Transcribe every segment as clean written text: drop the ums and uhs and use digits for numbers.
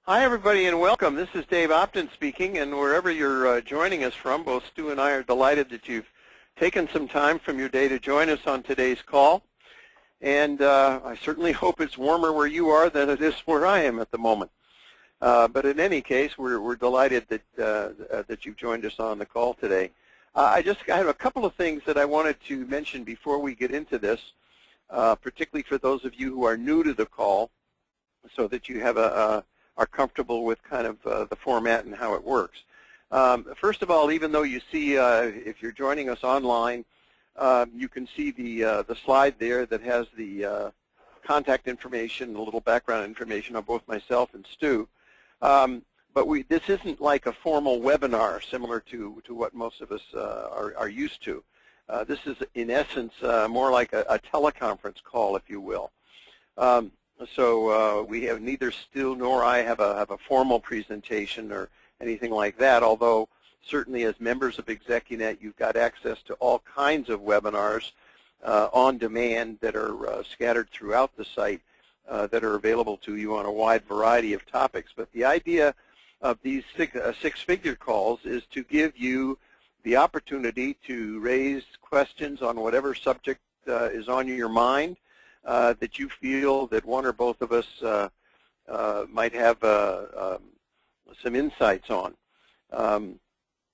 Hi, everybody, and welcome. This is Dave Opton speaking, and wherever you're joining us from, both Stu and I are delighted that you've taken some time from your day to join us on today's call. And I certainly hope it's warmer where you are than it is where I am at the moment. But in any case, we're delighted that you've joined us on the call today. I have a couple of things that I wanted to mention before we get into this, particularly for those of you who are new to the call, so that you have are comfortable with kind of the format and how it works. First of all, even though you see, if you're joining us online, you can see the slide there that has the contact information, a little background information on both myself and Stu. But this isn't like a formal webinar similar to what most of us are used to. This is, in essence, more like a teleconference call, if you will. So we have neither Stu nor I have a formal presentation or anything like that, although certainly as members of ExecuNet, you've got access to all kinds of webinars on demand that are scattered throughout the site that are available to you on a wide variety of topics. But the idea of these six-figure calls is to give you the opportunity to raise questions on whatever subject is on your mind, that you feel that one or both of us might have some insights on.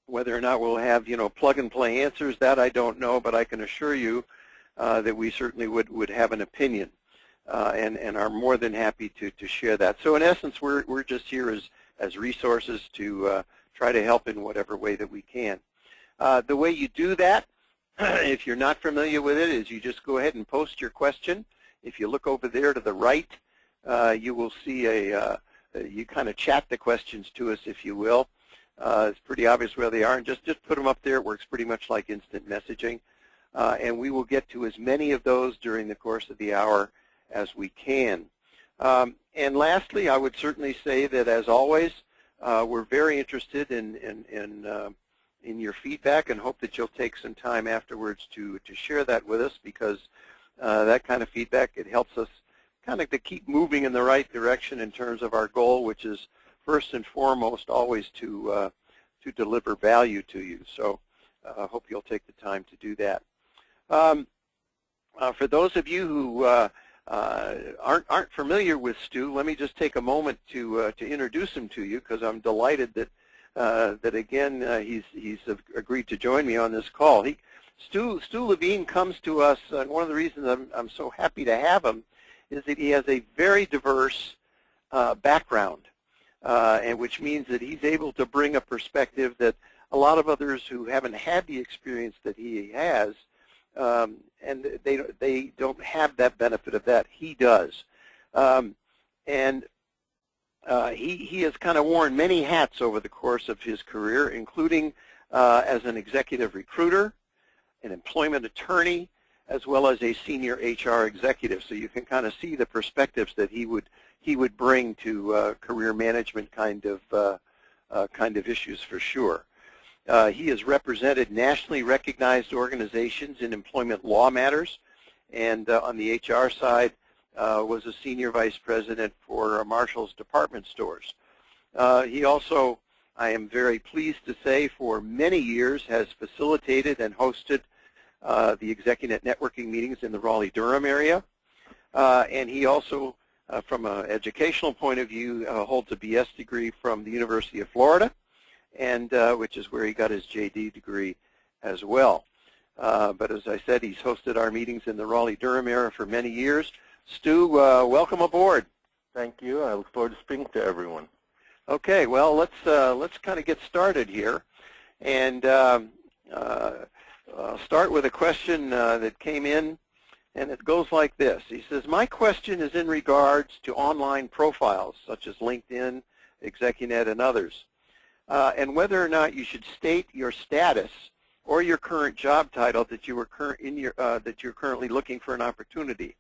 Whether or not we'll have, plug-and-play answers, that I don't know, but I can assure you that we certainly would have an opinion and are more than happy to share that. So in essence, we're just here as resources to try to help in whatever way that we can. The way you do that, if you're not familiar with it, is you just go ahead and post your question. If you look over there to the right, you will see you kind of chat the questions to us, if you will. It's pretty obvious where they are, and just put them up there. It works pretty much like instant messaging. And we will get to as many of those during the course of the hour as we can. And lastly, I would certainly say that, as always, we're very interested in your feedback and hope that you'll take some time afterwards to share that with us, because that kind of feedback, it helps us kind of to keep moving in the right direction in terms of our goal, which is first and foremost always to deliver value to you. So I hope you'll take the time to do that. For those of you who aren't familiar with Stu, let me just take a moment to introduce him to you, because I'm delighted that again he's agreed to join me on this call. Stu Levine comes to us, and one of the reasons I'm so happy to have him is that he has a very diverse background, and which means that he's able to bring a perspective that a lot of others who haven't had the experience that he has, and they don't have that benefit of that. He does. And he has kind of worn many hats over the course of his career, including as an executive recruiter, an employment attorney, as well as a senior HR executive. So you can kind of see the perspectives that he would bring to career management kind of issues for sure. He has represented nationally recognized organizations in employment law matters, and on the HR side was a senior vice president for Marshall's department stores. He also, I am very pleased to say, for many years has facilitated and hosted the ExecuNet networking meetings in the Raleigh-Durham area. And he also, from an educational point of view, holds a BS degree from the University of Florida, and which is where he got his JD degree as well. But as I said, he's hosted our meetings in the Raleigh-Durham area for many years. Stu, welcome aboard. Thank you. I look forward to speaking to everyone. Okay, well, let's kind of get started here, and I'll start with a question that came in, and it goes like this. He says, my question is in regards to online profiles such as LinkedIn, ExecuNet, and others, and whether or not you should state your status or your current job title that you are that you're currently looking for an opportunity.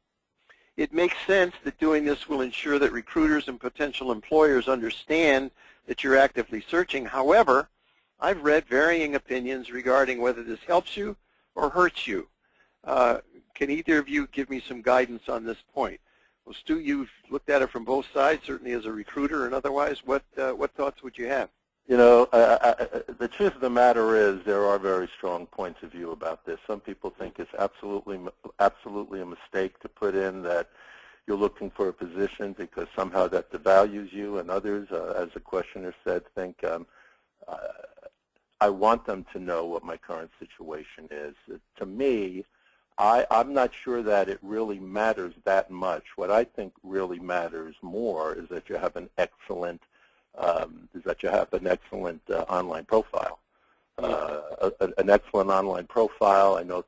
It makes sense that doing this will ensure that recruiters and potential employers understand that you're actively searching. However, I've read varying opinions regarding whether this helps you or hurts you. Can either of you give me some guidance on this point? Well, Stu, you've looked at it from both sides, certainly as a recruiter and otherwise. What thoughts would you have? You know, the truth of the matter is there are very strong points of view about this. Some people think it's absolutely a mistake to put in that you're looking for a position because somehow that devalues you, and others, as the questioner said, think I want them to know what my current situation is. To me, I'm not sure that it really matters that much. What I think really matters more is that you have an excellent online profile. An excellent online profile. I know,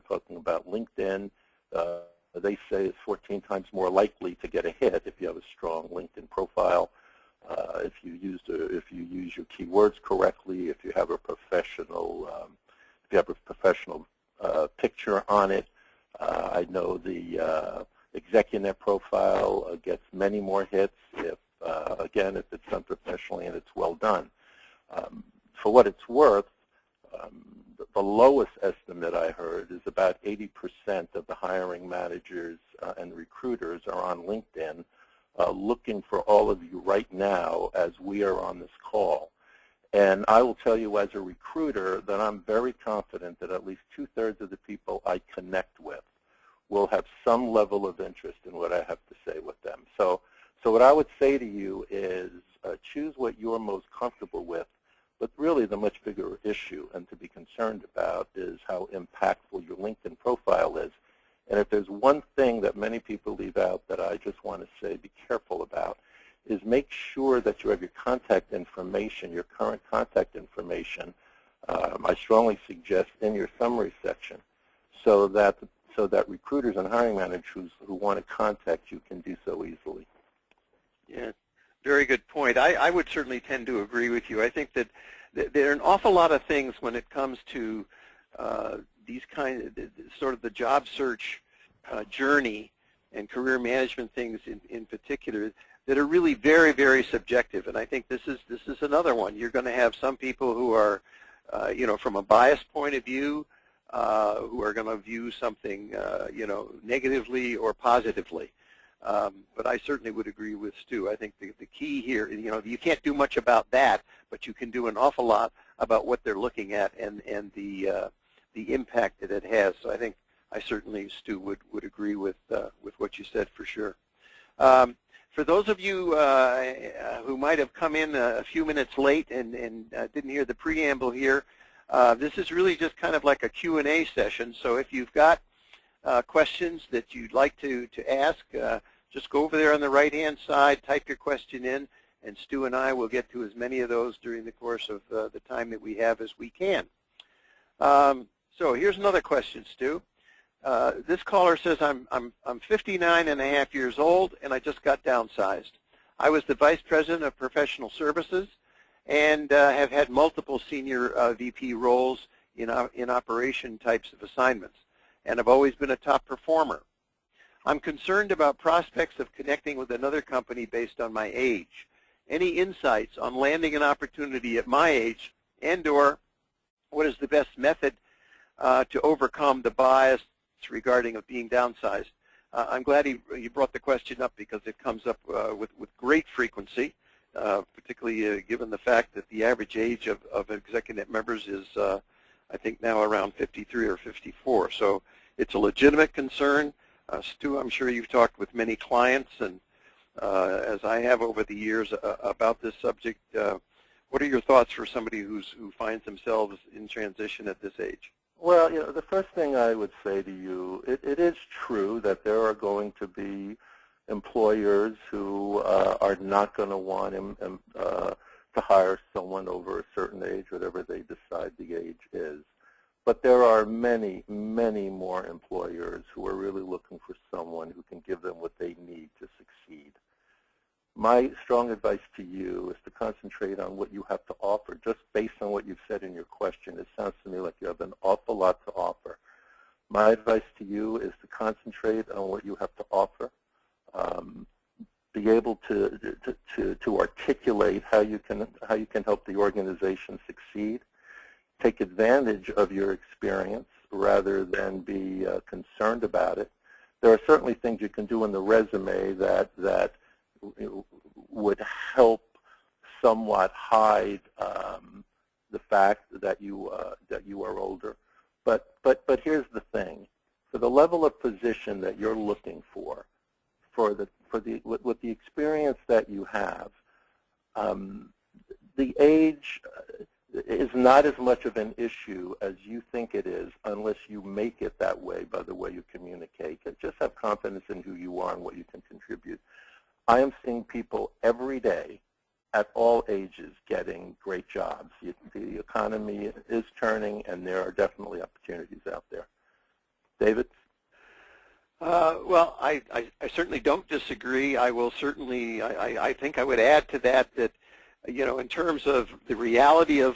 talking about LinkedIn, they say it's 14 times more likely to get a hit if you have a strong LinkedIn profile. If you use your keywords correctly, if you have a professional picture on it. I know the ExecuNet profile gets many more hits if it's done professionally and it's well done. For what it's worth, the lowest estimate I heard is about 80% of the hiring managers and recruiters are on LinkedIn looking for all of you right now as we are on this call. And I will tell you as a recruiter that I'm very confident that at least 2/3 of the people I connect with will have some level of interest in what I have to say with them. So what I would say to you is choose what you're most comfortable with, but really the much bigger issue and to be concerned about is how impactful your LinkedIn profile is. And if there's one thing that many people leave out that I just want to say be careful about, is make sure that you have your contact information, your current contact information, I strongly suggest in your summary section, so that recruiters and hiring managers who want to contact you can do so easily. Yeah, very good point. I would certainly tend to agree with you. I think that there are an awful lot of things when it comes to these sort of the job search journey and career management things in particular that are really very, very subjective. And I think this is another one. You're going to have some people who are, from a biased point of view, who are going to view something, negatively or positively. But I certainly would agree with Stu. I think the key here, you can't do much about that, but you can do an awful lot about what they're looking at and the impact that it has. So I think Stu, would agree with what you said for sure. For those of you who might have come in a few minutes late and didn't hear the preamble here, this is really just kind of like a Q&A session. So if you've got questions that you'd like to ask, just go over there on the right-hand side, type your question in, and Stu and I will get to as many of those during the course of the time that we have as we can. So here's another question, Stu. This caller says, I'm 59 and a half years old, and I just got downsized. I was the Vice President of Professional Services and have had multiple senior VP roles in operation types of assignments, and have always been a top performer. I'm concerned about prospects of connecting with another company based on my age. Any insights on landing an opportunity at my age, and/or what is the best method to overcome the bias regarding of being downsized? I'm glad he brought the question up because it comes up with great frequency, particularly given the fact that the average age of ExecuNet members is, I think, now around 53 or 54. So it's a legitimate concern. Stu, I'm sure you've talked with many clients, and as I have over the years about this subject. What are your thoughts for somebody who finds themselves in transition at this age? Well, the first thing I would say to you, it is true that there are going to be employers who are not going to want to hire someone over a certain age, whatever they decide the age is. But there are many, many more employers who are really looking for someone who can give them what they need to succeed. My strong advice to you is to concentrate on what you have to offer. Just based on what you've said in your question, it sounds to me like you have an awful lot to offer. My advice to you is to concentrate on what you have to offer, be able to articulate how you can help the organization succeed, take advantage of your experience rather than be concerned about it. there are certainly things you can do in the resume that would help somewhat hide the fact that you are older. But here's the thing: for the level of position that you're looking for with the experience that you have, the age is not as much of an issue as you think it is, unless you make it that way by the way you communicate. Just have confidence in who you are and what you can contribute. I am seeing people every day at all ages getting great jobs. The economy is turning, and there are definitely opportunities out there. David? Well, I certainly don't disagree. I will certainly, I think I would add to that, in terms of the reality of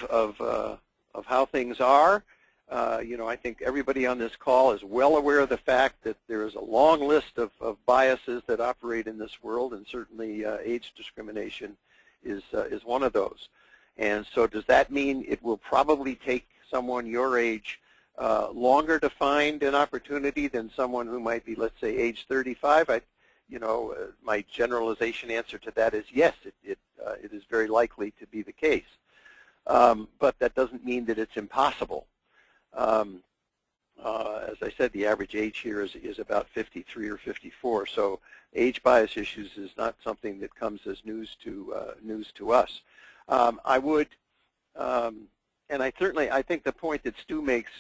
how things are, I think everybody on this call is well aware of the fact that there is a long list of biases that operate in this world, and certainly age discrimination is one of those. And so does that mean it will probably take someone your age longer to find an opportunity than someone who might be, let's say, age 35? My generalization answer to that is yes, it is very likely to be the case. But that doesn't mean that it's impossible. As I said, the average age here is about 53 or 54, so age bias issues is not something that comes as news to us. I would, and I think the point that Stu makes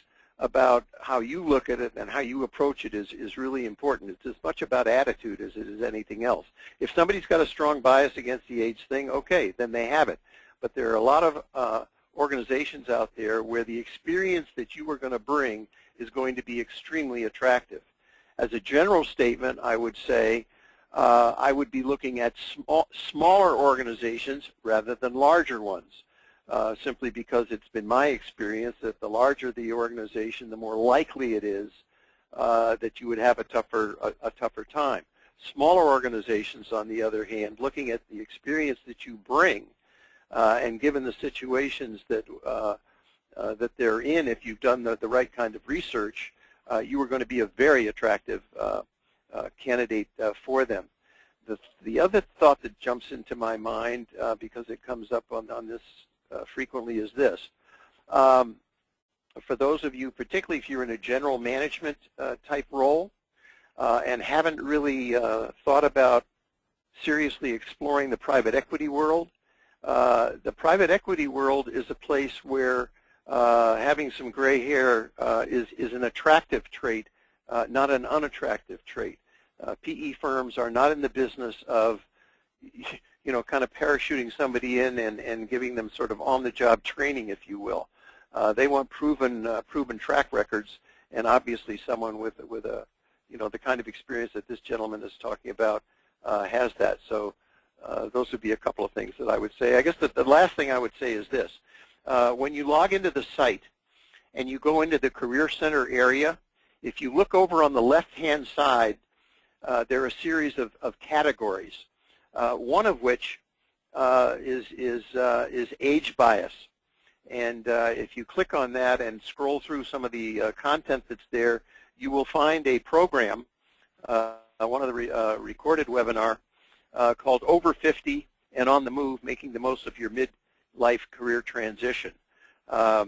about how you look at it and how you approach it is really important. It's as much about attitude as it is anything else. If somebody's got a strong bias against the age thing, okay, then they have it. But there are a lot of organizations out there where the experience that you are going to bring is going to be extremely attractive. As a general statement, I would say I would be looking at smaller organizations rather than larger ones. Simply because it's been my experience that the larger the organization, the more likely it is that you would have a tougher time. Smaller organizations, on the other hand, looking at the experience that you bring, and given the situations that they're in, if you've done the right kind of research, you are going to be a very attractive candidate for them. The other thought that jumps into my mind, because it comes up on this frequently, is this. For those of you, particularly if you're in a general management type role and haven't really thought about seriously exploring the private equity world, the private equity world is a place where having some gray hair is an attractive trait, not an unattractive trait. PE firms are not in the business of kind of parachuting somebody in and giving them sort of on-the-job training, if you will. They want proven track records, and obviously someone with a the kind of experience that this gentleman is talking about has that. So those would be a couple of things that I would say. I guess the last thing I would say is this: when you log into the site and you go into the Career Center area, if you look over on the left-hand side, there are a series of categories. One of which is age bias, and if you click on that and scroll through some of the content that's there, you will find a program, one of the recorded webinar, called Over 50 and on the Move: Making the Most of Your Midlife Career Transition. I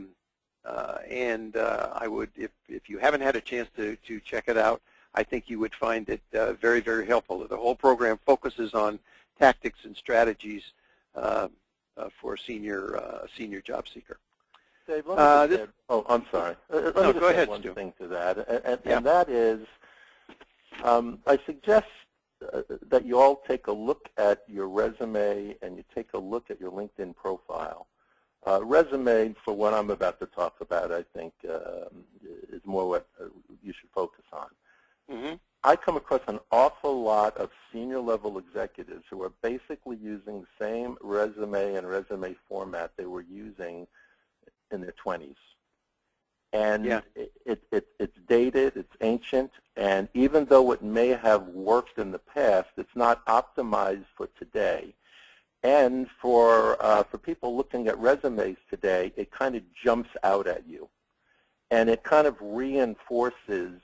would, if you haven't had a chance to check it out, I think you would find it very, very helpful. The whole program focuses on tactics and strategies for a senior job seeker. Dave, let me just add, I'm sorry. Let me go ahead, one Stu. thing to that, and that is, I suggest that you all take a look at your resume and you take a look at your LinkedIn profile. Resume, for what I'm about to talk about, I think is more what you should focus on. Mm-hmm. I come across an awful lot of senior-level executives who are basically using the same resume and resume format they were using in their 20s. And yeah, it's dated, it's ancient, and even though it may have worked in the past, it's not optimized for today. And for people looking at resumes today, it kind of jumps out at you. And it kind of reinforces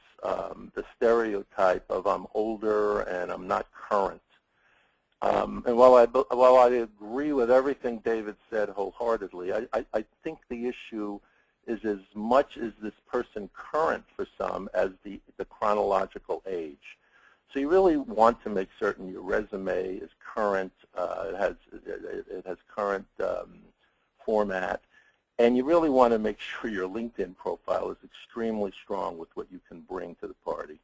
the stereotype of I'm older and I'm not current. And while I agree with everything David said wholeheartedly, I think the issue is as much as this person current for some as the chronological age. So you really want to make certain your resume is current, it has current format, and you really want to make sure your LinkedIn profile is extremely strong with what you can bring to the party.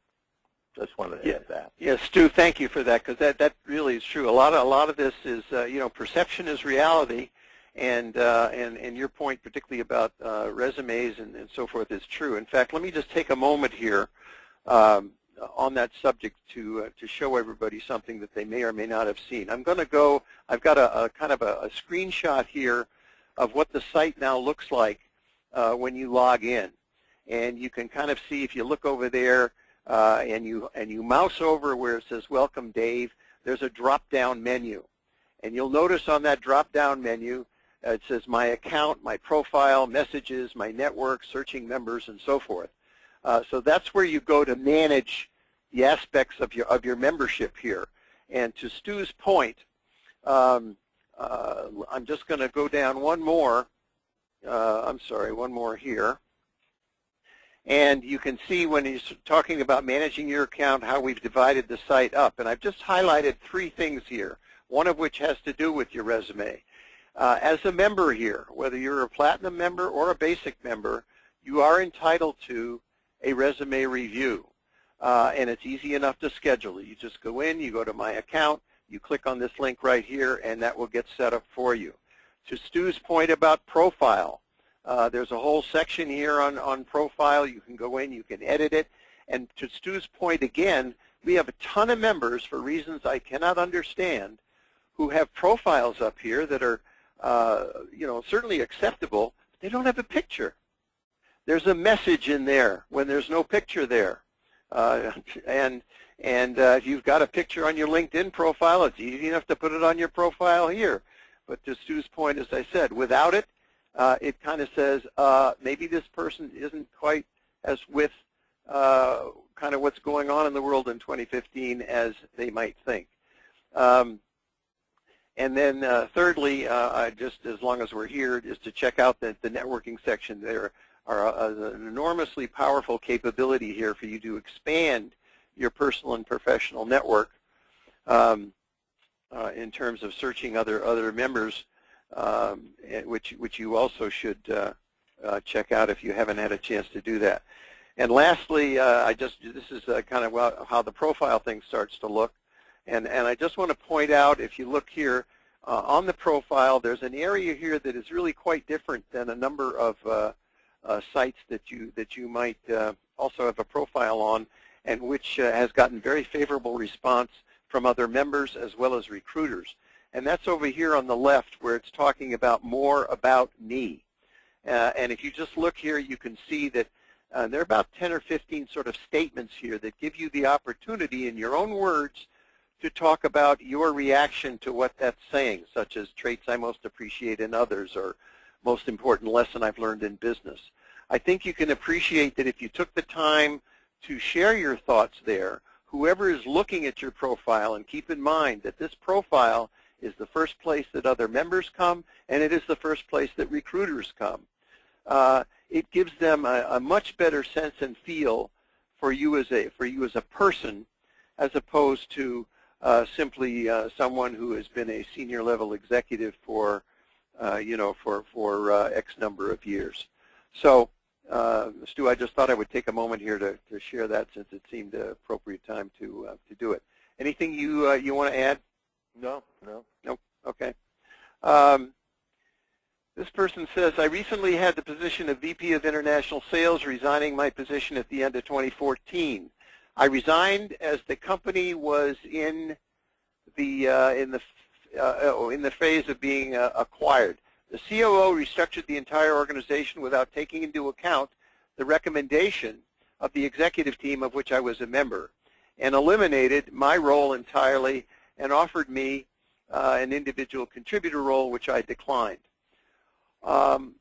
Just wanted to add that. Yes, Stu, thank you for that, because that really is true. A lot of this is perception is reality, and your point particularly about resumes and so forth is true. In fact, let me just take a moment here on that subject to show everybody something that they may or may not have seen. I'm going to go. I've got a kind of a screenshot here of what the site now looks like when you log in, and you can kind of see if you look over there. And you mouse over where it says Welcome Dave, there's a drop-down menu. And you'll notice on that drop-down menu, it says My Account, My Profile, Messages, My Network, Searching Members, and so forth. So that's where you go to manage the aspects of your membership here. And to Stu's point, I'm just going to go down one more. One more here. And you can see when he's talking about managing your account how we've divided the site up. And I've just highlighted 3 things here, one of which has to do with your resume. As a member here, whether you're a platinum member or a basic member, you are entitled to a resume review. And it's easy enough to schedule. You just go in, you go to My Account, you click on this link right here, and that will get set up for you. To Stu's point about profile, there's a whole section here on profile. You can go in, you can edit it. And to Stu's point again, we have a ton of members, for reasons I cannot understand, who have profiles up here that are certainly acceptable. They don't have a picture. There's a message in there when there's no picture there. And if you've got a picture on your LinkedIn profile, it's easy enough to put it on your profile here. But to Stu's point, as I said, without it, it kind of says maybe this person isn't quite as with kind of what's going on in the world in 2015 as they might think. And then thirdly, just as long as we're here, is to check out the networking section. There are an enormously powerful capability here for you to expand your personal and professional network in terms of searching other members. Which you also should check out if you haven't had a chance to do that. And lastly, this is kind of how the profile thing starts to look. And I just want to point out, if you look here on the profile, there's an area here that is really quite different than a number of sites that you might also have a profile on, and which has gotten very favorable response from other members as well as recruiters. And that's over here on the left where it's talking about more about me. And if you just look here, you can see that there are about 10 or 15 sort of statements here that give you the opportunity in your own words to talk about your reaction to what that's saying, such as traits I most appreciate in others or most important lesson I've learned in business. I think you can appreciate that if you took the time to share your thoughts there, whoever is looking at your profile, and keep in mind that this profile is the first place that other members come, and it is the first place that recruiters come. It gives them a much better sense and feel for you as a person, as opposed to simply someone who has been a senior level executive for X number of years. So, Stu, I just thought I would take a moment here to share that, since it seemed an appropriate time to do it. Anything you want to add? No. Okay. This person says, I recently had the position of VP of International Sales, resigning my position at the end of 2014. I resigned as the company was in the phase of being acquired. The COO restructured the entire organization without taking into account the recommendation of the executive team of which I was a member, and eliminated my role entirely and offered me an individual contributor role, which I declined. On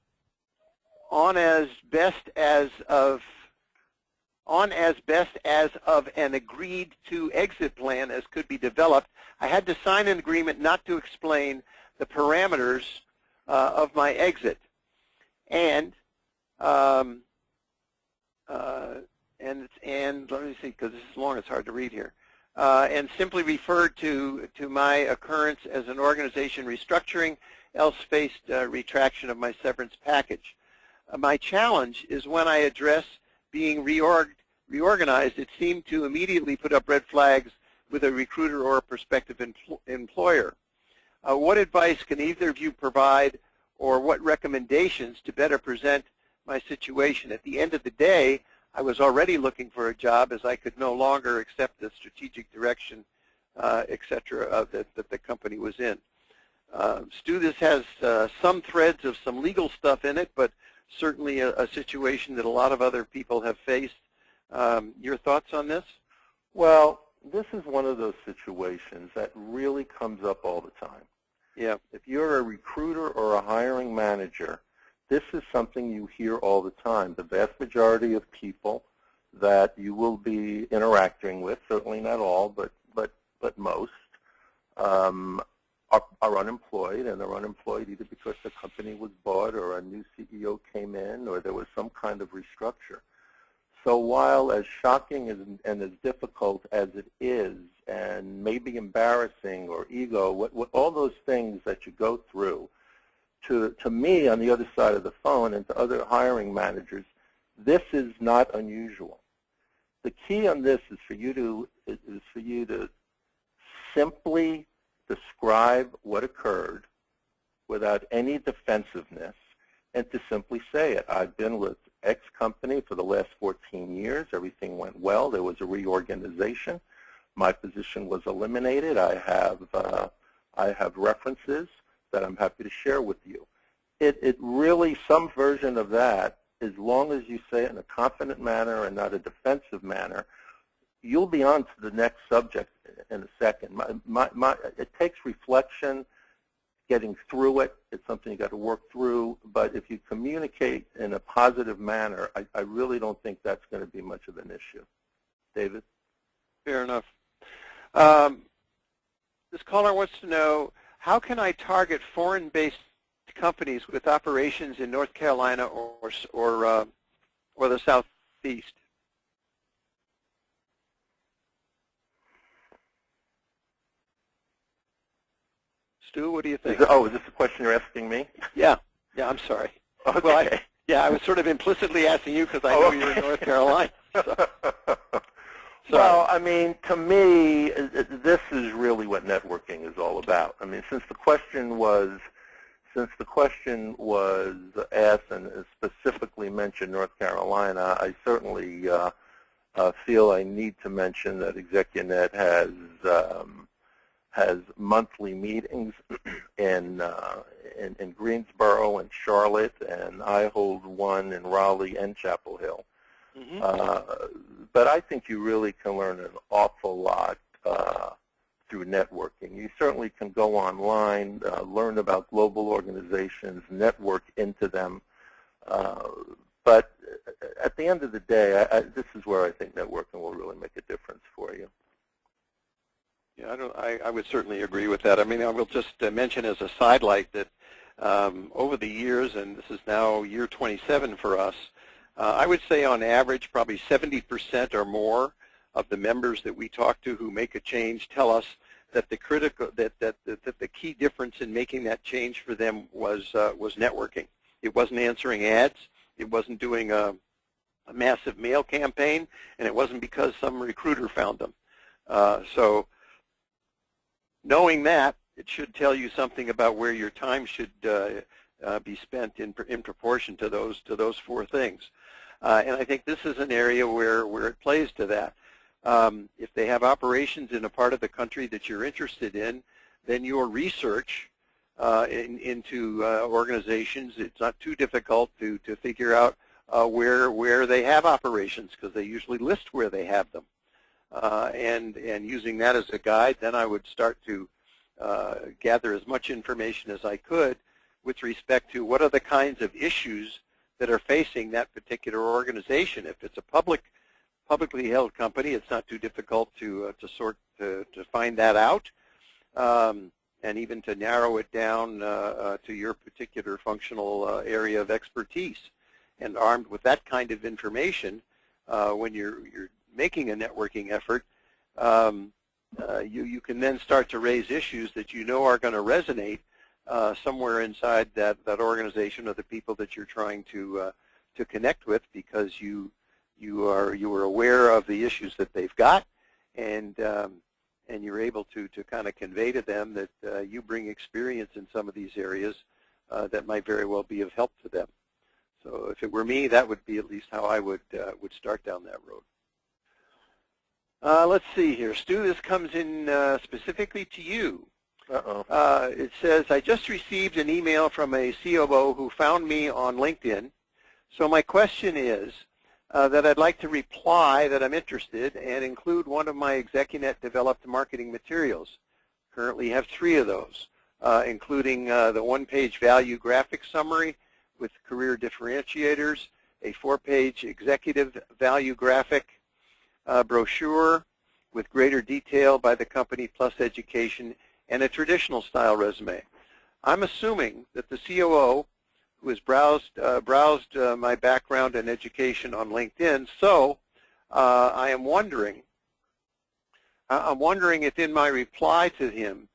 on as best as of an agreed to exit plan as could be developed. I had to sign an agreement not to explain the parameters of my exit. And let me see, because this is long, it's hard to read here. And simply referred to my occurrence as an organization restructuring, else faced retraction of my severance package. My challenge is when I address being reorganized, it seemed to immediately put up red flags with a recruiter or a prospective employer. What advice can either of you provide, or what recommendations to better present my situation? At the end of the day, I was already looking for a job, as I could no longer accept the strategic direction, et cetera, that the company was in. Stu, this has some threads of some legal stuff in it, but certainly a situation that a lot of other people have faced. Your thoughts on this? Well, this is one of those situations that really comes up all the time. Yeah. If you're a recruiter or a hiring manager, this is something you hear all the time. The vast majority of people that you will be interacting with, certainly not all, but most, are unemployed, and they're unemployed either because the company was bought or a new CEO came in or there was some kind of restructure. So while as shocking and as difficult as it is, and maybe embarrassing or ego, what all those things that you go through, to me on the other side of the phone and to other hiring managers, this is not unusual. The key on this is for you to simply describe what occurred without any defensiveness, and to simply say it. I've been with X company for the last 14 years. Everything went well. There was a reorganization. My position was eliminated. I have references that I'm happy to share with you. It really, some version of that, as long as you say it in a confident manner and not a defensive manner, you'll be on to the next subject in a second. It takes reflection, getting through it. It's something you got to work through. But if you communicate in a positive manner, I really don't think that's going to be much of an issue. David? Fair enough. This caller wants to know, how can I target foreign-based companies with operations in North Carolina or the Southeast? Stu, what do you think? Is this a question you're asking me? Yeah, I'm sorry. Okay. Well, I was sort of implicitly asking you because I know you're in North Carolina. So. Well, I mean, to me, this is really what networking is all about. I mean, since the question was asked and specifically mentioned North Carolina, I certainly feel I need to mention that ExecuNet has monthly meetings in Greensboro and Charlotte, and I hold one in Raleigh and Chapel Hill. Mm-hmm. But I think you really can learn an awful lot through networking. You certainly can go online, learn about global organizations, network into them. But at the end of the day, this is where I think networking will really make a difference for you. Yeah, I would certainly agree with that. I mean, I will just mention as a sidelight that over the years, and this is now year 27 for us, I would say on average probably 70% or more of the members that we talk to who make a change tell us that the key difference in making that change for them was networking. It wasn't answering ads, it wasn't doing a massive mail campaign, and it wasn't because some recruiter found them. So knowing that, it should tell you something about where your time should be spent in proportion to those four things. And I think this is an area where it plays to that. If they have operations in a part of the country that you're interested in, then your research into organizations, it's not too difficult to figure out where they have operations, because they usually list where they have them. And using that as a guide, then I would start to gather as much information as I could with respect to what are the kinds of issues that are facing that particular organization. If it's a public publicly held company, it's not too difficult to find that out, and even to narrow it down to your particular functional area of expertise. And armed with that kind of information, when you're making a networking effort, you can then start to raise issues that you know are going to resonate somewhere inside that organization or the people that you're trying to connect with, because you are aware of the issues that they've got, and you're able to kind of convey to them that you bring experience in some of these areas that might very well be of help to them. So if it were me, that would be at least how I would start down that road. Let's see here. Stu, this comes in specifically to you. It says, I just received an email from a COO who found me on LinkedIn. So my question is that I'd like to reply that I'm interested and include one of my ExecuNet developed marketing materials. Currently have 3 of those, including the one-page value graphic summary with career differentiators, a 4-page executive value graphic, brochure with greater detail by the company plus education, and a traditional style resume. I'm assuming that the COO who has browsed my background and education on LinkedIn, so I'm wondering if in my reply to him,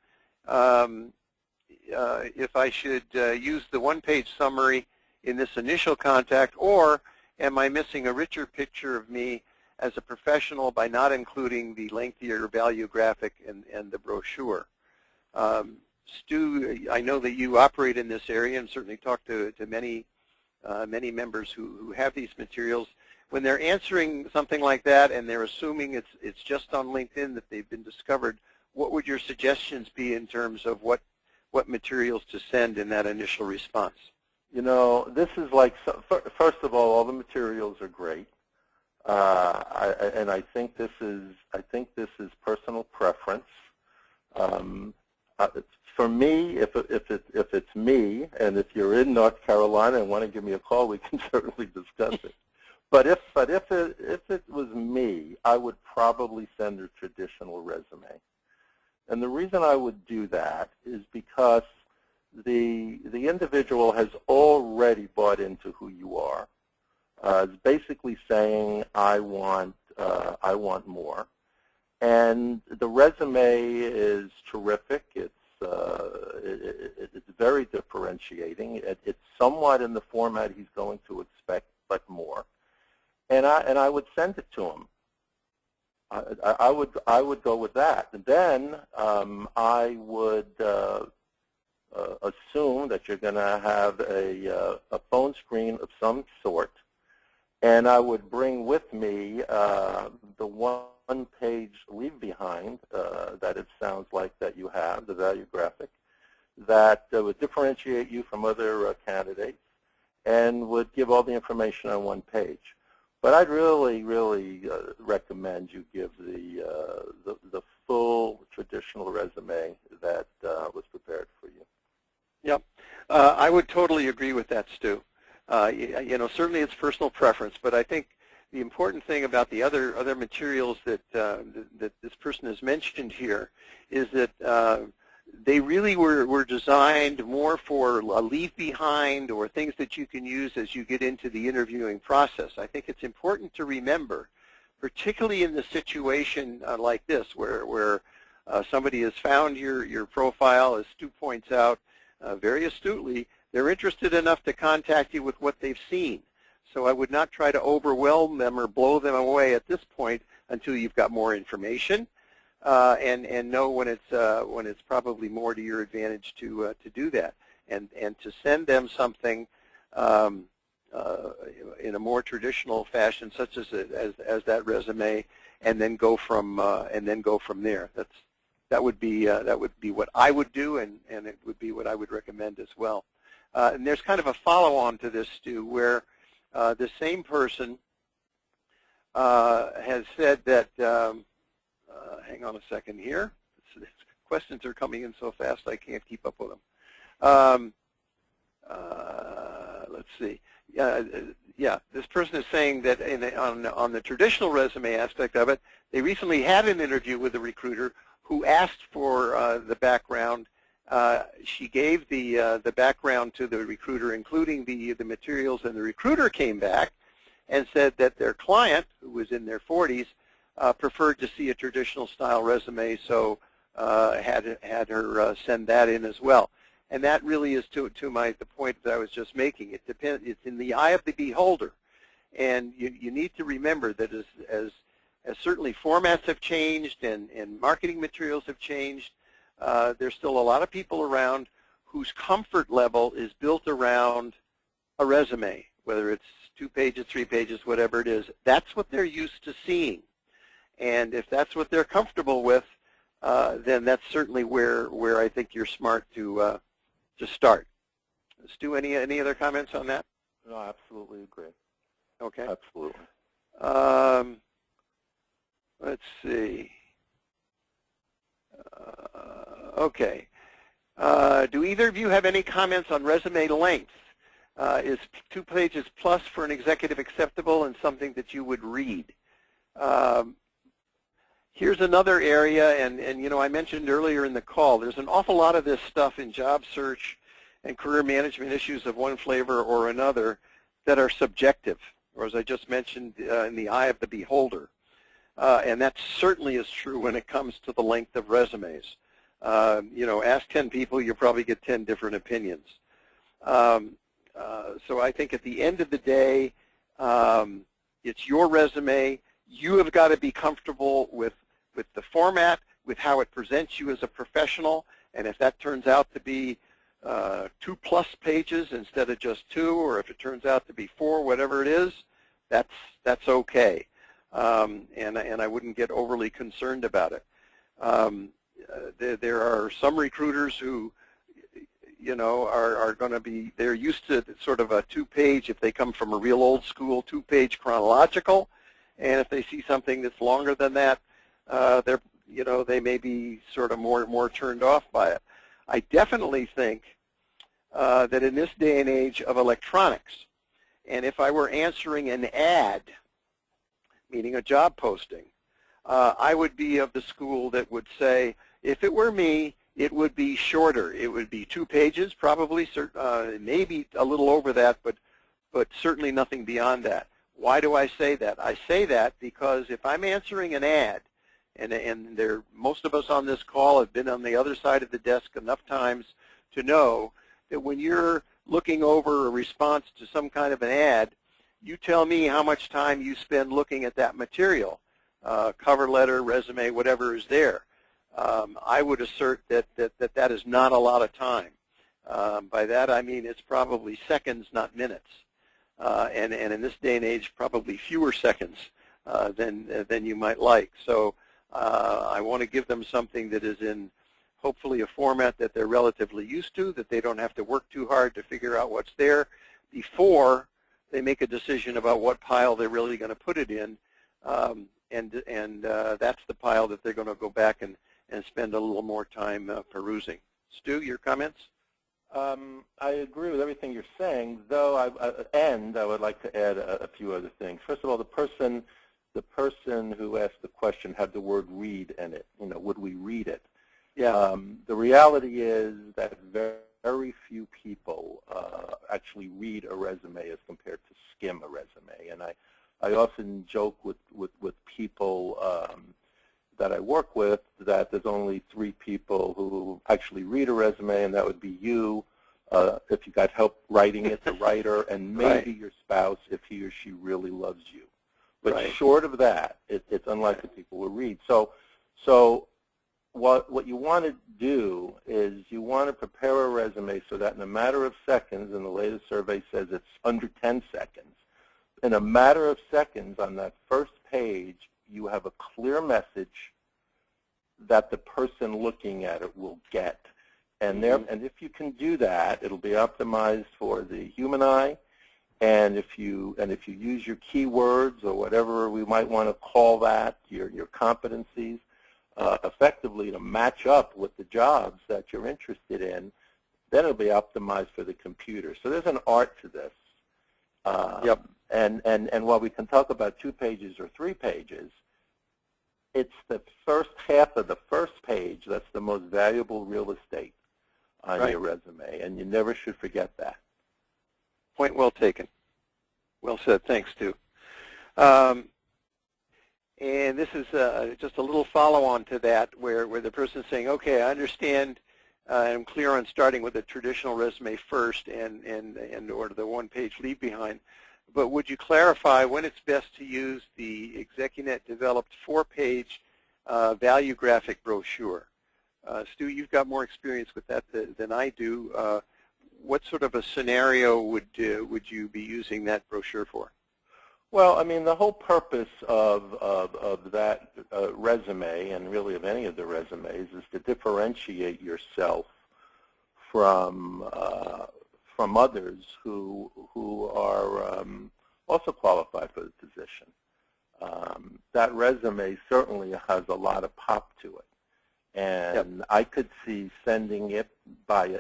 if I should use the one-page summary in this initial contact, or am I missing a richer picture of me as a professional by not including the lengthier value graphic and the brochure? Stu, I know that you operate in this area and certainly talk to many members who have these materials. When they're answering something like that and they're assuming it's just on LinkedIn that they've been discovered, what would your suggestions be in terms of what materials to send in that initial response? You know, this is like, first of all the materials are great, and I think this is personal preference. For me, if it's me, and if you're in North Carolina and want to give me a call, we can certainly discuss it. But if it was me, I would probably send a traditional resume. And the reason I would do that is because the individual has already bought into who you are. It's basically saying, I want more. And the resume is terrific. It's very differentiating. It's somewhat in the format he's going to expect, but more. And I would send it to him. I would go with that. And then I would assume that you're going to have a phone screen of some sort, and I would bring with me the one-page leave behind that it sounds like that you have, the value graphic, that would differentiate you from other candidates and would give all the information on one page. But I'd really recommend you give the full traditional resume that was prepared for you. Yep, I would totally agree with that, Stu. You know, certainly it's personal preference, but I think the important thing about the other materials that this person has mentioned here is that they really were designed more for a leave behind or things that you can use as you get into the interviewing process. I think it's important to remember, particularly in the situation like this, where somebody has found your profile, as Stu points out very astutely, they're interested enough to contact you with what they've seen. So I would not try to overwhelm them or blow them away at this point until you've got more information. And know when it's probably more to your advantage to do that, and to send them something in a more traditional fashion, such as that resume, and then go from there. That would be what I would do, and it would be what I would recommend as well. And there's kind of a follow-on to this, Stu, where the same person has said that. Hang on a second here. Questions are coming in so fast I can't keep up with them. Let's see. yeah, this person is saying that on the traditional resume aspect of it, they recently had an interview with a recruiter who asked for the background. She gave the background to the recruiter, including the materials, and the recruiter came back and said that their client, who was in their 40s, preferred to see a traditional style resume, so had her send that in as well. And that really is to the point that I was just making. It depends. It's in the eye of the beholder, and you need to remember that as certainly formats have changed and marketing materials have changed, there's still a lot of people around whose comfort level is built around a resume, whether it's 2 pages, 3 pages, whatever it is. That's what they're used to seeing, and if that's what they're comfortable with, then that's certainly where I think you're smart to start. Stu, any other comments on that? No, I absolutely agree. Okay. Absolutely. Let's see. Okay. Do either of you have any comments on resume length? Is 2 pages plus for an executive acceptable and something that you would read? Here's another area, and you know, I mentioned earlier in the call, there's an awful lot of this stuff in job search and career management issues of one flavor or another that are subjective, or as I just mentioned, in the eye of the beholder. And that certainly is true when it comes to the length of resumes. You know, ask 10 people, you'll probably get 10 different opinions. So I think at the end of the day, it's your resume. You have got to be comfortable with the format, with how it presents you as a professional, and if that turns out to be 2+ pages instead of just 2, or if it turns out to be 4, whatever it is, that's okay. And I wouldn't get overly concerned about it. There are some recruiters who, you know, are going to be, they're used to sort of a 2-page, if they come from a real old school, 2-page chronological, and if they see something that's longer than that, they're, you know, they may be sort of more turned off by it. I definitely think that in this day and age of electronics, and if I were answering an ad, meaning a job posting, I would be of the school that would say, if it were me, it would be shorter. It would be 2 pages, probably, maybe a little over that, but certainly nothing beyond that. Why do I say that? I say that because if I'm answering an ad, and most of us on this call have been on the other side of the desk enough times to know that when you're looking over a response to some kind of an ad, you tell me how much time you spend looking at that material, cover letter, resume, whatever is there. I would assert that is not a lot of time. By that I mean it's probably seconds, not minutes. And in this day and age, probably fewer seconds than you might like. So I want to give them something that is in hopefully a format that they're relatively used to, that they don't have to work too hard to figure out what's there before they make a decision about what pile they're really going to put it in. And that's the pile that they're going to go back and spend a little more time perusing. Stu, your comments? I agree with everything you're saying, though I would like to add a few other things. First of all, the person who asked the question had the word read in it. You know, would we read it? Yeah. The reality is that very few people actually read a resume as compared to skim a resume. And I often joke with people that I work with that there's only 3 people who actually read a resume, and that would be you, if you got help writing it, the writer, and maybe your spouse if he or she really loves you. But short of that, it's unlikely people will read. So what you want to do is you want to prepare a resume so that in a matter of seconds, and the latest survey says it's under 10 seconds, in a matter of seconds on that first page, you have a clear message that the person looking at it will get. And if you can do that, it'll be optimized for the human eye. And if you use your keywords or whatever we might want to call that, your competencies, effectively to match up with the jobs that you're interested in, then it'll be optimized for the computer. So there's an art to this. And while we can talk about 2 pages or 3 pages, it's the first half of the first page that's the most valuable real estate on your resume, and you never should forget that. Point well taken. Well said. Thanks, Stu. And this is just a little follow-on to that, where the person's saying, okay, I understand, I'm clear on starting with a traditional resume first and or the one-page leave behind, but would you clarify when it's best to use the ExecuNet developed 4-page value graphic brochure? Stu, you've got more experience with that than I do. What sort of a scenario would you be using that brochure for? Well, I mean, the whole purpose of that resume, and really of any of the resumes, is to differentiate yourself from others who are also qualified for the position. That resume certainly has a lot of pop to it, and I could see sending it by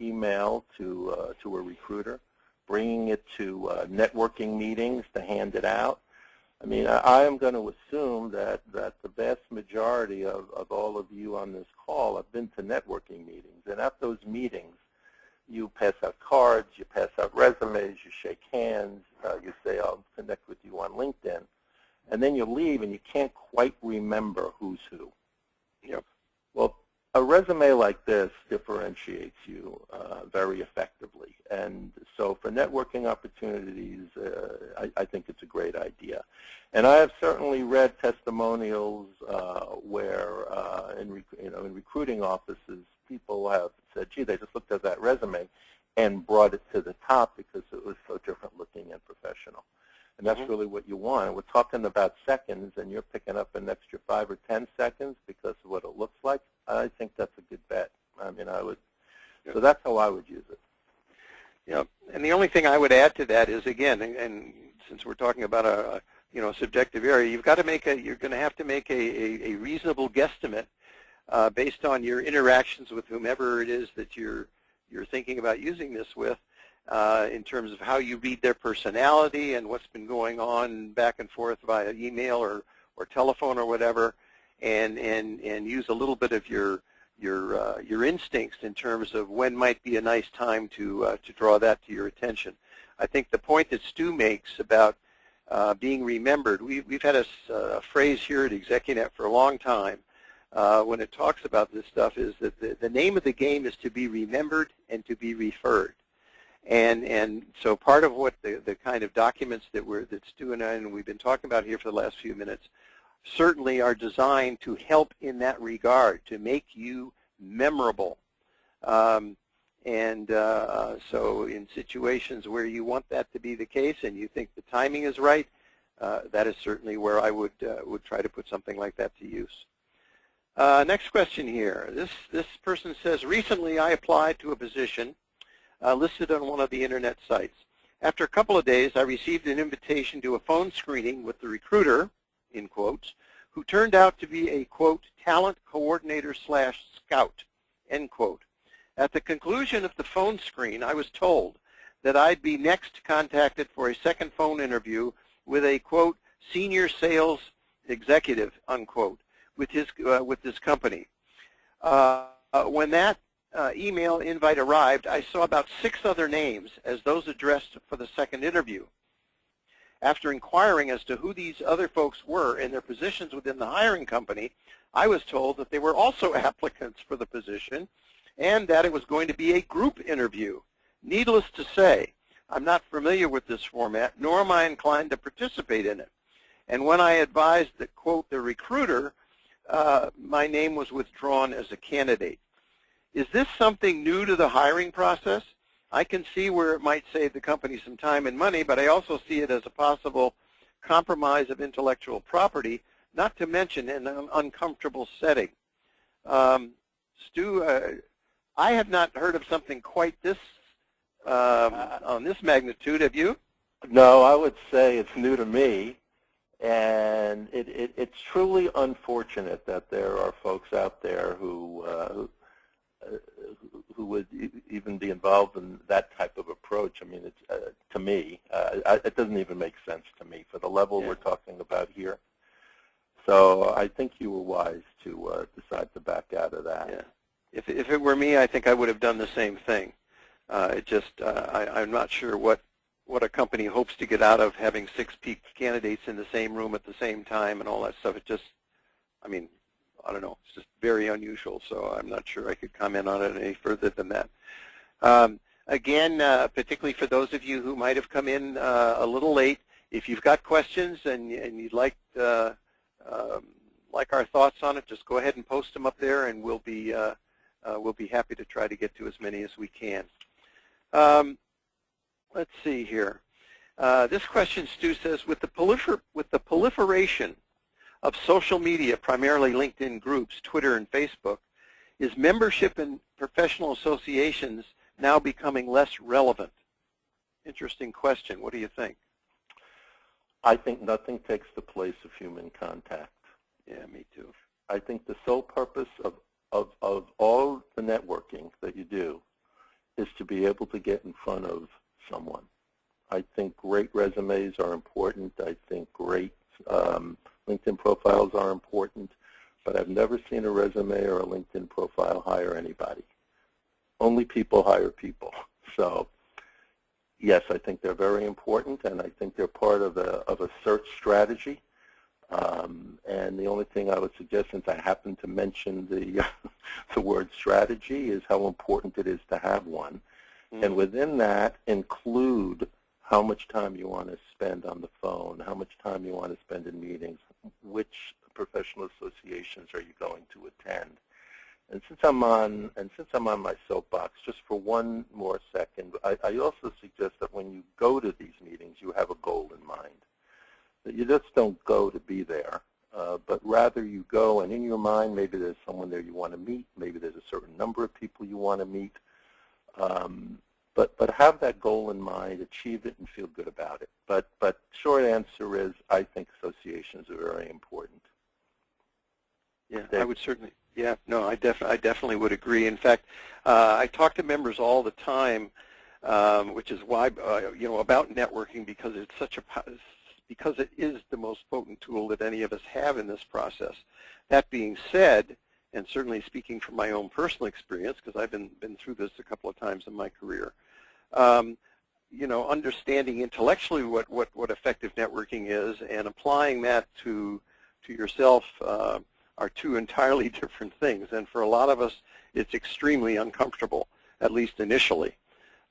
email to a recruiter, bringing it to networking meetings to hand it out. I mean, I am going to assume that the vast majority of all of you on this call have been to networking meetings, and at those meetings, you pass out cards, you pass out resumes, you shake hands, you say, I'll connect with you on LinkedIn, and then you leave and you can't quite remember who's who. Yep. Well, a resume like this differentiates you very effectively, and so for networking opportunities, I think it's a great idea. And I have certainly read testimonials where, in recruiting offices, people have said, "Gee, they just looked at that resume and brought it to the top because it was so different looking and professional." And that's really what you want. We're talking about seconds, and you're picking up an extra 5 or 10 seconds because of what it looks like. I think that's a good bet. I mean, I would. So that's how I would use it. Yeah, and the only thing I would add to that is, again, and since we're talking about a subjective area, you're going to have to make a reasonable guesstimate based on your interactions with whomever it is that you're thinking about using this with, in terms of how you read their personality and what's been going on back and forth via email or telephone or whatever, and use a little bit of your instincts in terms of when might be a nice time to draw that to your attention. I think the point that Stu makes about being remembered, we've had a phrase here at ExecuNet for a long time when it talks about this stuff, is that the name of the game is to be remembered and to be referred. And so part of what the kind of documents that Stu and I we've been talking about here for the last few minutes certainly are designed to help in that regard, to make you memorable. So in situations where you want that to be the case and you think the timing is right, that is certainly where I would try to put something like that to use. Next question here. This person says, recently I applied to a position listed on one of the internet sites. After a couple of days, I received an invitation to a phone screening with the recruiter, in quotes, who turned out to be a, quote, talent coordinator / scout, end quote. At the conclusion of the phone screen, I was told that I'd be next contacted for a second phone interview with a, quote, senior sales executive, unquote, with this company. When that email invite arrived, I saw about 6 other names as those addressed for the second interview. After inquiring as to who these other folks were and their positions within the hiring company, I was told that they were also applicants for the position and that it was going to be a group interview. Needless to say, I'm not familiar with this format, nor am I inclined to participate in it. And when I advised that, quote, the recruiter, my name was withdrawn as a candidate. Is this something new to the hiring process? I can see where it might save the company some time and money, but I also see it as a possible compromise of intellectual property, not to mention in an uncomfortable setting. Stu, I have not heard of something quite this on this magnitude. Have you? No, I would say it's new to me, and it's truly unfortunate that there are folks out there who who would even be involved in that type of approach. I mean, it's to me, it doesn't even make sense to me for the level we're talking about here. So I think you were wise to decide to back out of that. Yeah. If it were me, I think I would have done the same thing. I'm not sure what a company hopes to get out of having 6 peak candidates in the same room at the same time and all that stuff. It just, I mean, I don't know. It's just very unusual, so I'm not sure I could comment on it any further than that. Again, particularly for those of you who might have come in a little late, if you've got questions and you'd like our thoughts on it, just go ahead and post them up there, and we'll be happy to try to get to as many as we can. Let's see here. This question, Stu, says, with the proliferation of social media, primarily LinkedIn groups, Twitter, and Facebook, is membership in professional associations now becoming less relevant? Interesting question. What do you think? I think nothing takes the place of human contact. Yeah, me too. I think the sole purpose of all the networking that you do is to be able to get in front of someone. I think great resumes are important. I think great LinkedIn profiles are important, but I've never seen a resume or a LinkedIn profile hire anybody. Only people hire people. So yes, I think they're very important, and I think they're part of a search strategy. And the only thing I would suggest, since I happen to mention the word strategy, is how important it is to have one. Mm-hmm. And within that, include how much time you want to spend on the phone, how much time you want to spend in meetings, which professional associations are you going to attend. And since I'm on my soapbox, just for one more second, I also suggest that when you go to these meetings, you have a goal in mind. That you just don't go to be there, but rather you go, and in your mind, maybe there's someone there you want to meet, maybe there's a certain number of people you want to meet, but have that goal in mind, achieve it, and feel good about it. But short answer is, I think associations are very important. Yeah, I would certainly. Yeah, no, I definitely would agree. In fact, I talk to members all the time, which is why about networking, because it is the most potent tool that any of us have in this process. That being said, and certainly speaking from my own personal experience, because I've been through this a couple of times in my career, understanding intellectually what effective networking is and applying that to yourself are two entirely different things. And for a lot of us, it's extremely uncomfortable, at least initially.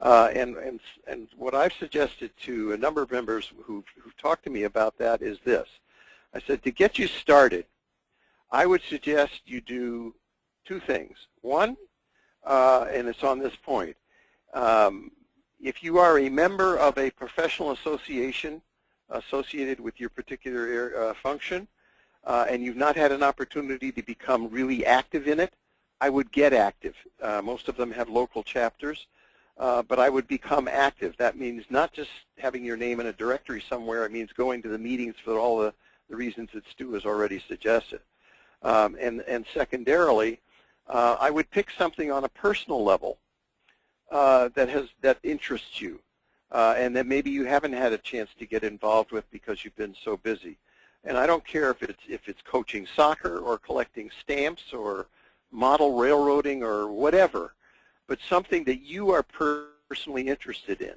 And what I've suggested to a number of members who've talked to me about that is this. I said, to get you started, I would suggest you do 2 things. One, and it's on this point, if you are a member of a professional association associated with your particular function, and you've not had an opportunity to become really active in it, I would get active. Most of them have local chapters. But I would become active. That means not just having your name in a directory somewhere. It means going to the meetings for all the reasons that Stu has already suggested. And secondarily, I would pick something on a personal level that interests you and that maybe you haven't had a chance to get involved with because you've been so busy. And I don't care if it's coaching soccer or collecting stamps or model railroading or whatever, but something that you are personally interested in,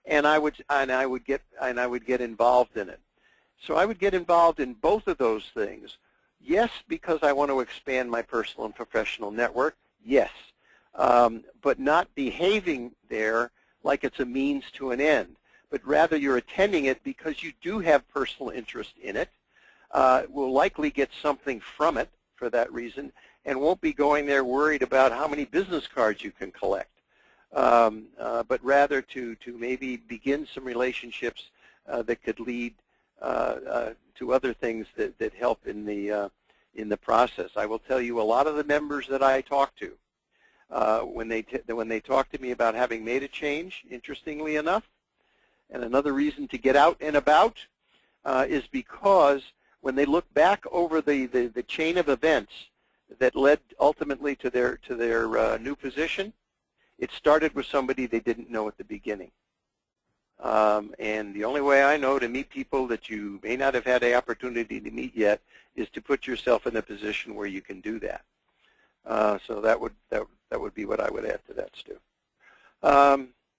and I would get involved in it. So I would get involved in both of those things. Yes, because I want to expand my personal and professional network. Yes, but not behaving there like it's a means to an end, but rather you're attending it because you do have personal interest in it. Will likely get something from it for that reason, and won't be going there worried about how many business cards you can collect, but rather to maybe begin some relationships that could lead to other things that help in the process. I will tell you, a lot of the members that I talk to, when they talk to me about having made a change, interestingly enough, and another reason to get out and about is because when they look back over the chain of events that led ultimately to their new position, it started with somebody they didn't know at the beginning. And the only way I know to meet people that you may not have had the opportunity to meet yet is to put yourself in a position where you can do that. So that would be what I would add to that, Stu.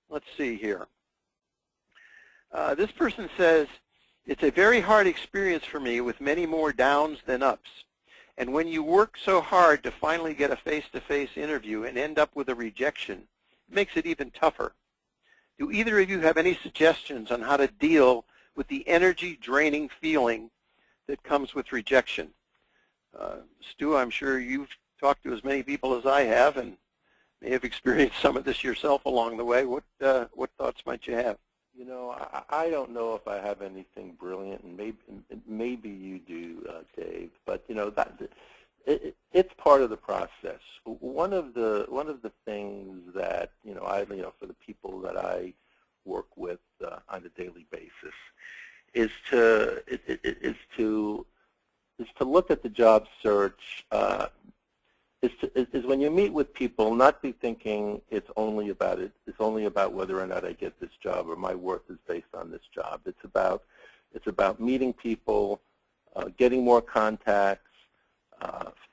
Let's see here. This person says, it's a very hard experience for me with many more downs than ups. And when you work so hard to finally get a face-to-face interview and end up with a rejection, it makes it even tougher. Do either of you have any suggestions on how to deal with the energy-draining feeling that comes with rejection? Stu, I'm sure you've talked to as many people as I have and may have experienced some of this yourself along the way. What thoughts might you have? You know, I don't know if I have anything brilliant, and maybe you do, Dave. But you know, it's part of the process. One of the things that for the people that I work with on a daily basis is to look at the job search. Is when you meet with people, not be thinking it's only about whether or not I get this job or my worth is based on this job. It's about meeting people, getting more contacts,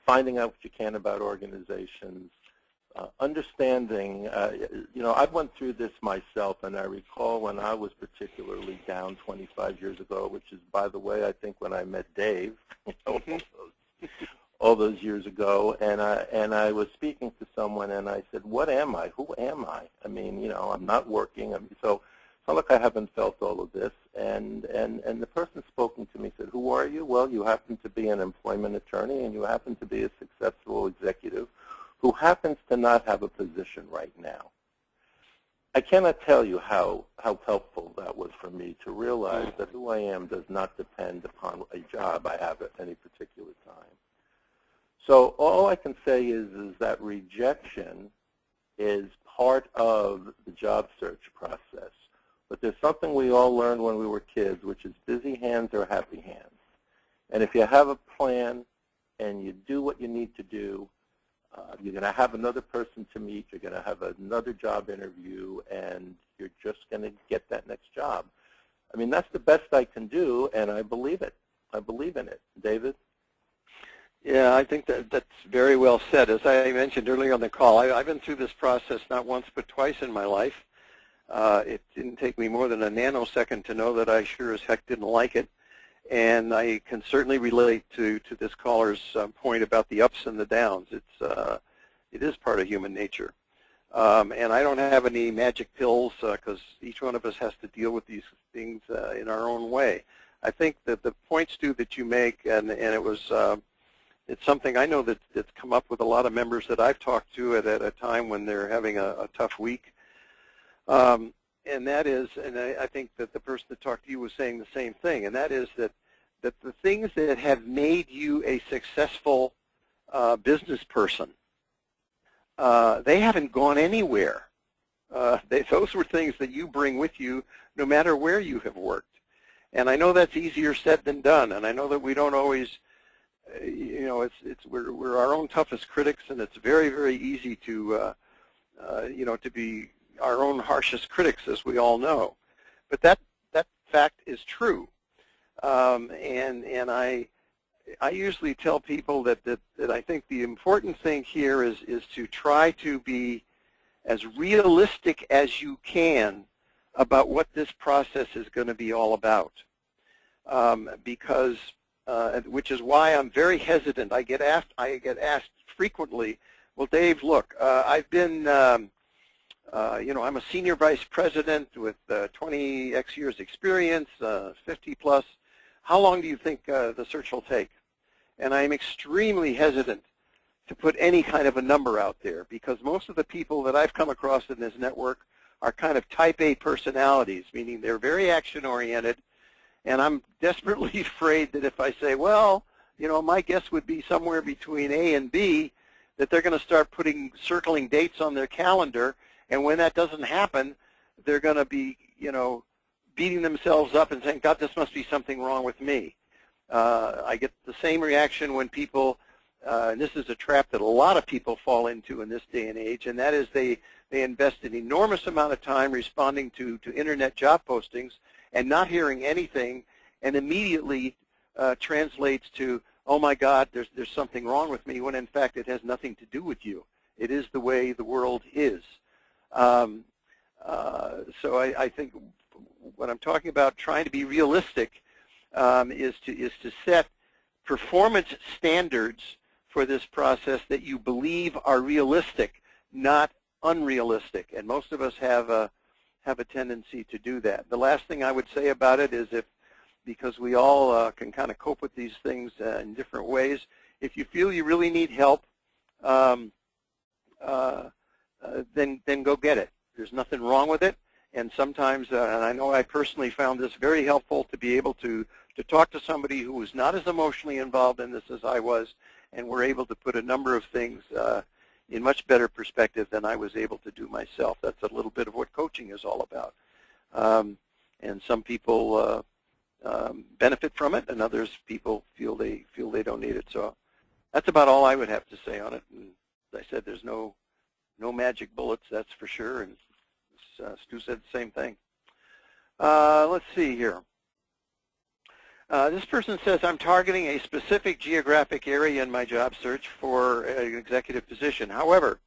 finding out what you can about organizations, understanding. I've went through this myself, and I recall when I was particularly down 25 years ago, which is, by the way, I think when I met Dave. All those years ago, and I was speaking to someone, and I said, "What am I? Who am I? I mean, I'm not working." So it's not like I haven't felt all of this. And the person spoken to me said, "Who are you?" "Well, you happen to be an employment attorney, and you happen to be a successful executive who happens to not have a position right now." I cannot tell you how helpful that was for me to realize that who I am does not depend upon a job I have at any particular time. So all I can say is that rejection is part of the job search process. But there's something we all learned when we were kids, which is busy hands are happy hands. And if you have a plan and you do what you need to do, you're going to have another person to meet, you're going to have another job interview, and you're just going to get that next job. I mean, that's the best I can do, and I believe it. I believe in it. David? Yeah, I think that's very well said. As I mentioned earlier on the call, I've been through this process not once but twice in my life. It didn't take me more than a nanosecond to know that I sure as heck didn't like it. And I can certainly relate to this caller's point about the ups and the downs. It is part of human nature. And I don't have any magic pills because each one of us has to deal with these things in our own way. I think that the point, Stu, that you make, and it was it's something I know that's come up with a lot of members that I've talked to at a time when they're having a tough week. And that is, and I think that the person that talked to you was saying the same thing, and that is that the things that have made you a successful business person, they haven't gone anywhere. Those were things that you bring with you no matter where you have worked. And I know that's easier said than done, and I know that we don't always, we're our own toughest critics, and it's very, very easy to, to be our own harshest critics, as we all know. But that fact is true, and I usually tell people that I think the important thing here is to try to be as realistic as you can about what this process is going to be all about, because which is why I'm very hesitant. I get asked frequently, well, Dave, look, I've been, I'm a senior vice president with 20x years experience, 50 plus. How long do you think the search will take? And I'm extremely hesitant to put any kind of a number out there, because most of the people that I've come across in this network are kind of type A personalities, meaning they're very action-oriented. And I'm desperately afraid that if I say, well, my guess would be somewhere between A and B, that they're going to start circling dates on their calendar, and when that doesn't happen, they're going to be, beating themselves up and saying, God, this must be something wrong with me. I get the same reaction when people, and this is a trap that a lot of people fall into in this day and age, and that is they They invest an enormous amount of time responding to internet job postings and not hearing anything, and immediately translates to, oh my God, there's something wrong with me, when in fact it has nothing to do with you. It is the way the world is. So I think what I'm talking about, trying to be realistic, is to set performance standards for this process that you believe are realistic, not unrealistic. And most of us have a tendency to do that. The last thing I would say about it is, because we all can kind of cope with these things in different ways, if you feel you really need help, then go get it. There's nothing wrong with it. And sometimes, and I know I personally found this very helpful, to be able to talk to somebody who was not as emotionally involved in this as I was, and were able to put a number of things in much better perspective than I was able to do myself. That's a little bit of what coaching is all about. And some people benefit from it, and others people feel they don't need it. So that's about all I would have to say on it. And as I said, there's no magic bullets, that's for sure. And Stu said the same thing. Let's see here. This person says, I'm targeting a specific geographic area in my job search for an executive position. However,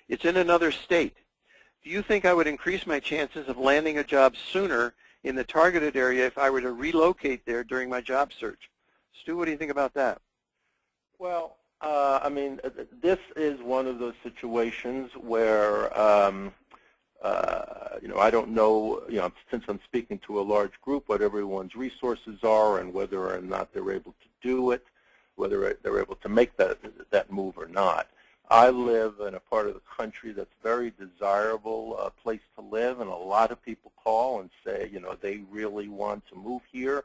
it's in another state. Do you think I would increase my chances of landing a job sooner in the targeted area if I were to relocate there during my job search? Stu, what do you think about that? Well, I mean, this is one of those situations where, I don't know, since I'm speaking to a large group, what everyone's resources are and whether or not they're able to do it, whether they're able to make that move or not. I live in a part of the country that's very desirable place to live, and a lot of people call and say, they really want to move here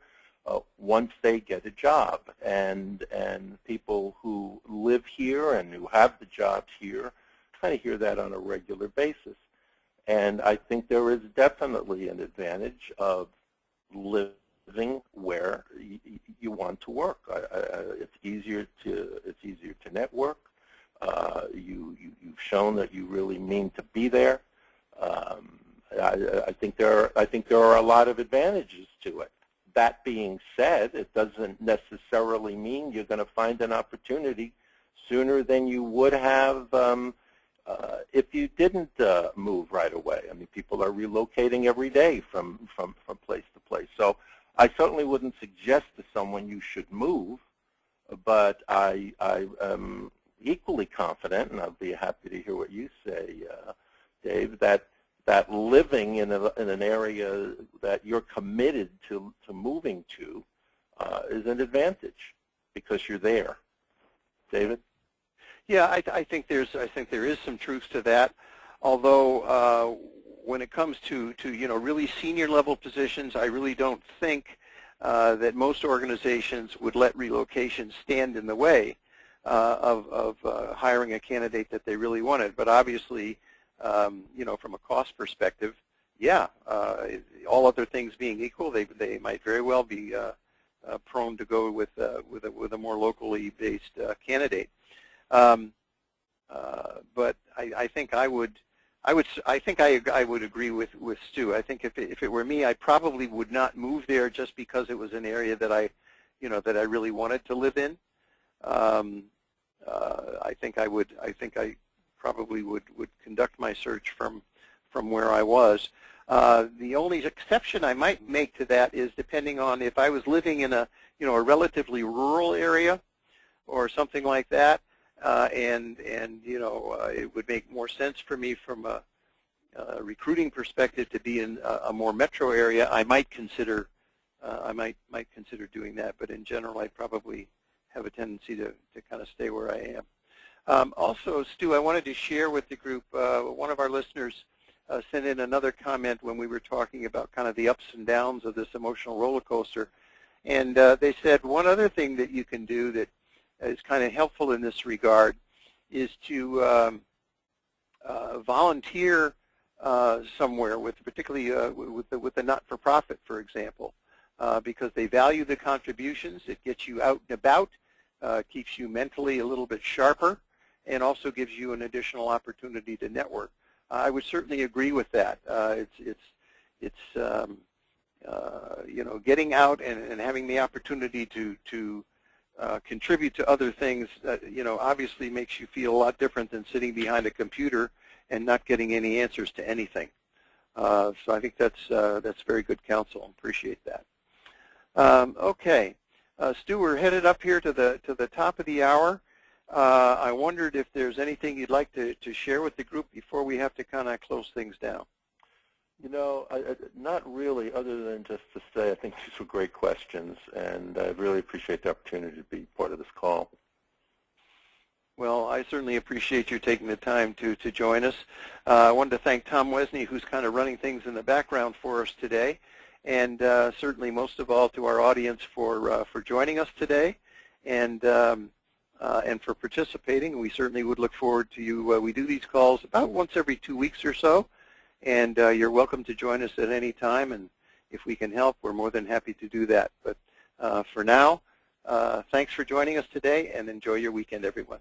once they get a job. And people who live here and who have the jobs here kind of hear that on a regular basis. And I think there is definitely an advantage of living where you want to work. It's easier to network. You've shown that you really mean to be there. I think there are a lot of advantages to it. That being said, it doesn't necessarily mean you're going to find an opportunity sooner than you would have if you didn't move right away. I mean, people are relocating every day from place to place. So I certainly wouldn't suggest to someone you should move, but I am equally confident, and I'll be happy to hear what you say, Dave, that living in an area that you're committed to moving to is an advantage because you're there. David? Yeah, I think there is some truth to that. Although when it comes to really senior level positions, I really don't think that most organizations would let relocation stand in the way of hiring a candidate that they really wanted. But obviously, from a cost perspective, yeah, all other things being equal, they might very well be prone to go with a more locally based candidate. But I think I would agree with Stu. I think if it were me, I probably would not move there just because it was an area that I really wanted to live in. I think I probably would conduct my search from where I was. The only exception I might make to that is depending on if I was living in a relatively rural area or something like that, and it would make more sense for me from a recruiting perspective to be in a more metro area. I might consider doing that, but in general, I probably have a tendency to kind of stay where I am. Also, Stu, I wanted to share with the group, one of our listeners sent in another comment when we were talking about kind of the ups and downs of this emotional roller coaster. And they said one other thing that you can do that is kind of helpful in this regard is to volunteer somewhere, particularly with the not-for-profit, for example, because they value the contributions. It gets you out and about, keeps you mentally a little bit sharper, and also gives you an additional opportunity to network. I would certainly agree with that. You know, getting out and having the opportunity to contribute to other things, you know, obviously makes you feel a lot different than sitting behind a computer and not getting any answers to anything. So I think that's very good counsel. Appreciate that. Okay, Stu, we're headed up here to the top of the hour. I wondered if there's anything you'd like to share with the group before we have to kind of close things down. You know, not really, other than just to say I think these were great questions, and I really appreciate the opportunity to be part of this call. Well, I certainly appreciate you taking the time to join us. I wanted to thank Tom Wesney, who's kind of running things in the background for us today, and certainly most of all to our audience for joining us today, and for participating. We certainly would look forward to you. We do these calls about once every 2 weeks or so, and you're welcome to join us at any time, and if we can help, we're more than happy to do that. But for now, thanks for joining us today, and enjoy your weekend, everyone.